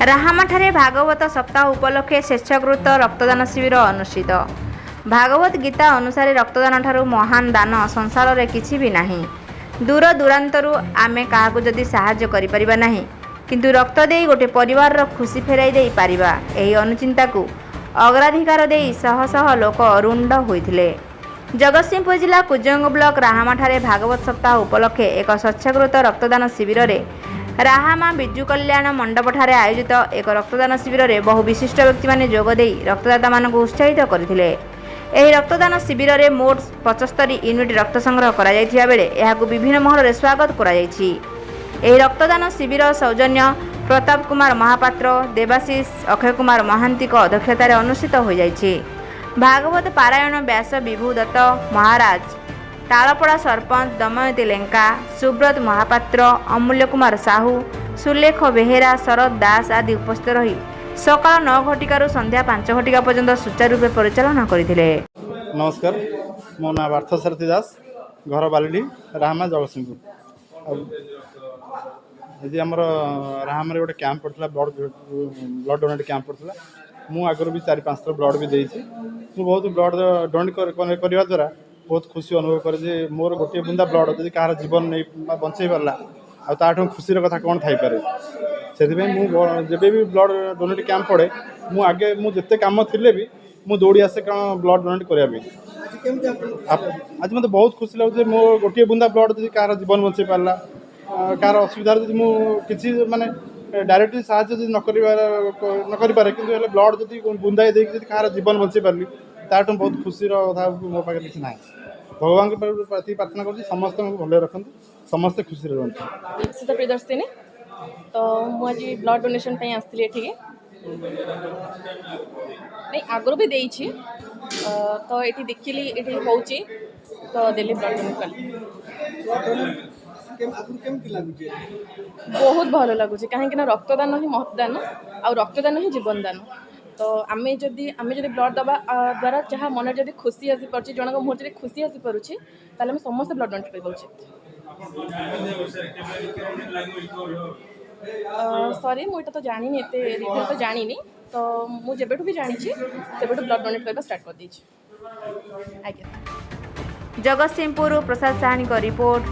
राहामाଠାରେ भागवत सप्ताह उपलक्षे स्वेच्छाकृत रक्तदान शिविर अनुष्ठित। भागवत गीता अनुसार रक्तदान ठारू महान दान संसार रे किछि भी नाही। दूर दूरांतरू आमे काहाकू जदि साहाय्य करि परिबा नाही, किंतु रक्त देई गोटे परिवार रो खुशी फेराई देई पारिबा, एही अनुचिंता को अग्राधिकार देई शह शह लोक अरुंड होइथिले। जगतसिंहपुर जिला कुजंग ब्लॉक राहामाଠାରେ भागवत सप्ताह उपलक्षे एक स्वेच्छाकृत रक्तदान शिविर रे राहामा बिजु कल्याण मंडपଠାରେ आयोजित एक रक्तदान शिविर रे बहु विशिष्ट व्यक्ति माने जोग देई रक्तदाता मानकु उत्साहित करथिले। एही रक्तदान शिविर रे मोट 75 यूनिट रक्त संग्रह करा जायथिया बेले एहाकु विभिन्न महल रे स्वागत करा जायछि। एही रक्तदान शिविर सौजन्य प्रताप कुमार महापात्र, देवाशीष अक्षय कुमार महांती को अध्यक्षतार अनुष्ठित हो जायछि। भागवत पारायण व्यास विभू दत्त महाराज, तालपड़ा सरपंच दमयती लेंका, सुब्रत महापात्र, अमूल्य कुमार साहू, सुलेख बेहेरा, शरद दास आदि उपस्थित रही सकाल 9 घटिकार संध्या 5 घटिका पर्यंत सुचारू रूपे परिचालन करथिले। नमस्कार, मो ना पार्थसारथी दास, घर बालीडी, राहामा जगतसिंहपुर। आज आम राहाम गोटे कैंप पड़ता ब्लड डोनेट कैंप पड़ता। मु आगर भी 4-5 थर ब्लड भी देती। बहुत ब्लड डोनेट करने द्वारा बहुत खुशी अनुभव करे जे मोर गोटे बुंदा ब्लड जब कहार जीवन नहीं बंचाई पारा आठ खुशी कथा कौन थाईपे से जब भी ब्लड डोनेट कैंप पड़े आगे मुझे कम थी भी मु दौड़ी आसे कारण ब्लड डोनेट करने। आज मत बहुत खुशी लगे मो गोटे बुंदा ब्लड जब कहार जीवन बंचाई पारा कहार असुविधा किसी माने डायरेक्टली साहय न करें कि ब्लड जब बुंदाए देखिए कहार जीवन बंचाई पारि ताठ बहुत खुशी कथा मो पाखे किसी ना। भगवान के प्रति प्रार्थना कर समस्त भले रखते समस्ते खुशी रुहतु। प्रियदर्शिनी तो मुझे ब्लड डोनेशन आसती ये नहीं आगुरी भी देती तो ये देखिली ये हूँ तो दिल्ली ब्लड डोनेट कली बहुत भल लगुच कहीं रक्तदान ही महत्दान आ रक्तदान ही जीवनदान। तो आमे जदि ब्लड दबा द्वारा जहाँ मन जब खुशी आसी पार्टी जन मुहूर्त में खुशी आसी पारुछि ताले हम समस्त ब्लड डोनेट करबा उचित। सॉरी मुझे तो जानी एते रिव्यू तो जानी तो मु जेबेठु भी जानी सेबेठु ब्लड डोनेट करबा स्टार्ट कर दी। जगतसिंहपुर प्रसाद साहनी को रिपोर्ट।